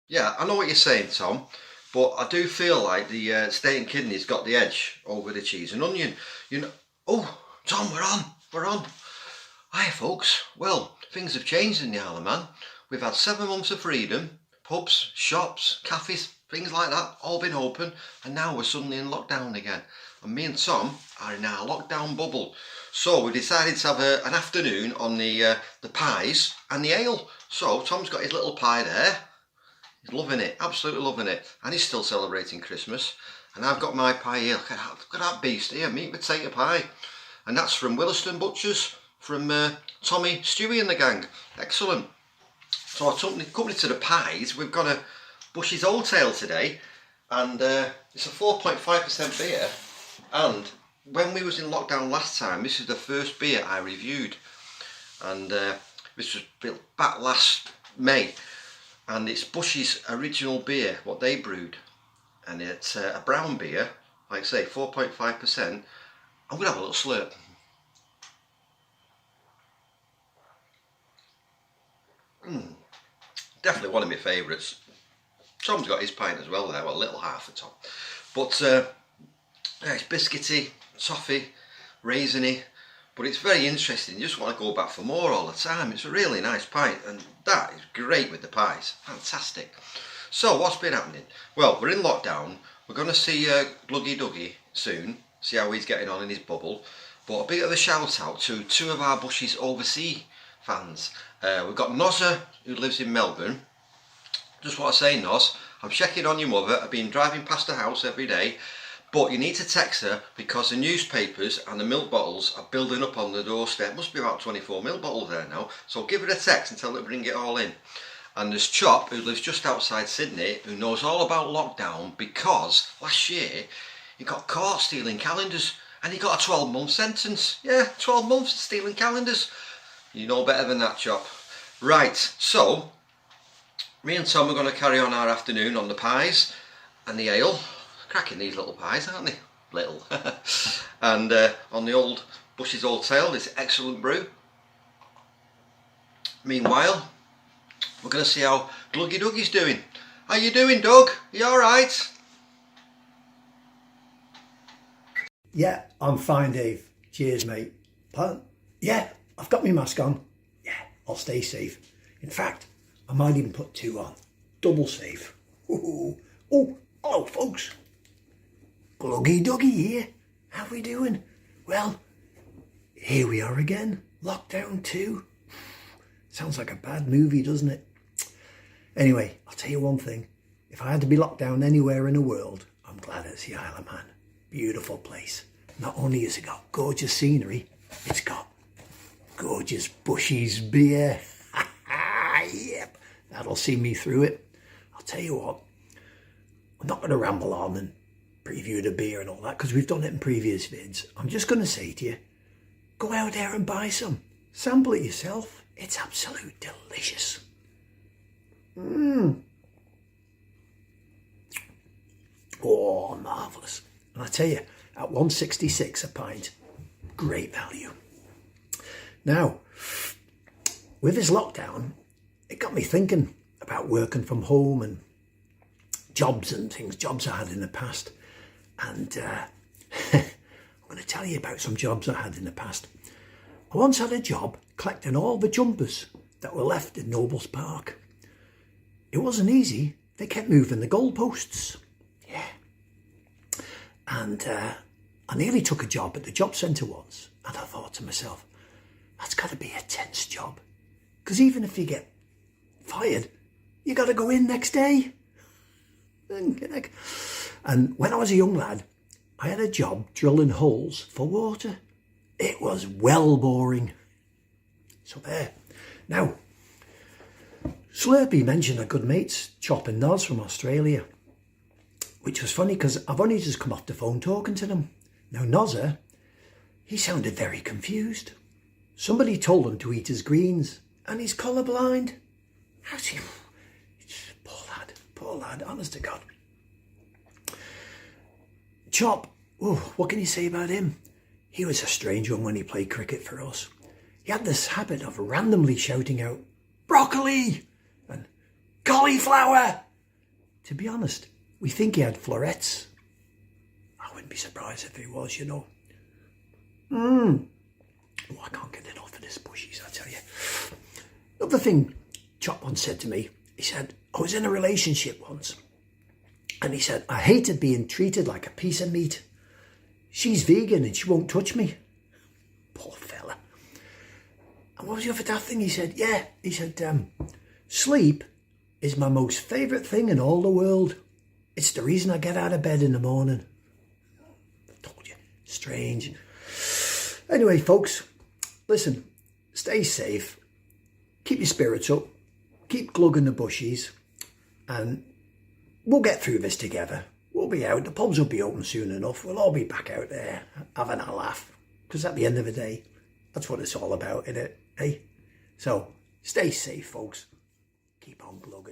Yeah, I know what you're saying, Tom, but I do feel like the steak and kidney's got the edge over the cheese and onion. You know. Oh, Tom, we're on. We're on. Hi, folks. Well, things have changed in the Isle of Man. We've had 7 months of freedom. Pubs, shops, cafes, things like that, all been open, and now we're suddenly in lockdown again. And me and Tom are in our lockdown bubble. So we decided to have an afternoon on the pies and the ale. So Tom's got his little pie there. He's loving it, absolutely loving it, and he's still celebrating Christmas. And I've got my pie here. Look at that beast here, meat and potato pie, and that's from Williston Butchers, from Tommy, Stewie and the gang. Excellent. So I took company to the pies. We've got a Bush's Old Tail today, and it's a 4.5% beer. And when we was in lockdown last time, this is the first beer I reviewed, and this was built back last May. And it's Bush's original beer, what they brewed, and it's a brown beer, like I say, 4.5%. I'm gonna have a little slurp. Definitely one of my favourites. Tom's got his pint as well there, well, a little half of Tom. But yeah, it's biscuity, toffee, raisiny, but it's very interesting. You just want to go back for more all the time. It's a really nice pint, and that is great with the pies. Fantastic. So what's been happening? Well, we're in lockdown. We're going to see Gluggy Dougie soon, see how he's getting on in his bubble. But a bit of a shout out to two of our Bushes overseas fans. We've got Nozza, who lives in Melbourne. Just want to say, Noz, I'm checking on your mother. I've been driving past the house every day. But you need to text her because the newspapers and the milk bottles are building up on the doorstep. Must be about 24 milk bottles there now. So give her a text and tell her to bring it all in. And there's Chop, who lives just outside Sydney, who knows all about lockdown because last year he got caught stealing calendars and he got a 12-month sentence. Yeah, 12 months stealing calendars. You know better than that, Chop. Right, so me and Tom are going to carry on our afternoon on the pies and the ale. Cracking these little pies, aren't they? Little. And on the old Bush's Old Tail, this excellent brew. Meanwhile, we're going to see how Gluggy Dougie's doing. How you doing, Doug? Are you alright? Yeah, I'm fine, Dave. Cheers, mate. Pardon? Yeah, I've got my mask on. Yeah, I'll stay safe. In fact, I might even put two on. Double safe. Ooh. Oh, hello, folks. Gluggy Dougie here. How we doing? Well, here we are again. Lockdown 2. Sounds like a bad movie, doesn't it? Anyway, I'll tell you one thing. If I had to be locked down anywhere in the world, I'm glad it's the Isle of Man. Beautiful place. Not only has it got gorgeous scenery, it's got gorgeous Bushies beer. Yep, that'll see me through it. I'll tell you what, I'm not going to ramble on and preview the beer and all that because we've done it in previous vids. I'm just going to say to you, go out there and buy some. Sample it yourself. It's absolute delicious. Oh, marvellous. And I tell you, at 166 a pint, great value. Now, with this lockdown, it got me thinking about working from home and jobs and things, jobs I had in the past. And I'm going to tell you about some jobs I had in the past. I once had a job collecting all the jumpers that were left in Nobles Park. It wasn't easy. They kept moving the goalposts. Yeah. And I nearly took a job at the job centre once. And I thought to myself, that's got to be a tense job. Because even if you get fired, you got to go in next day. And when I was a young lad, I had a job drilling holes for water. It was well boring. So there. Now, Slurpy mentioned our good mates, Chop and Noz from Australia, which was funny because I've only just come off the phone talking to them. Now, Nozza, he sounded very confused. Somebody told him to eat his greens, and he's colourblind. How's he? Poor lad, honest to God. Chop, oh, what can you say about him? He was a strange one when he played cricket for us. He had this habit of randomly shouting out, broccoli and cauliflower to be honest, we think he had florets. I wouldn't be surprised if he was, you know. Oh, I can't get enough of this bushies, I tell you. Another thing Chop once said to me, he said, I was in a relationship once, and he said, I hated being treated like a piece of meat. She's vegan and she won't touch me. Poor fella. And what was the other daft thing? He said, sleep is my most favourite thing in all the world. It's the reason I get out of bed in the morning. I told you, strange. Anyway, folks, listen, stay safe, keep your spirits up, keep glugging the bushies, and we'll get through this together. We'll be out, the pubs will be open soon enough, we'll all be back out there having a laugh, because at the end of the day, that's what it's all about, isn't it? Hey? So, stay safe, folks. Keep on glugging.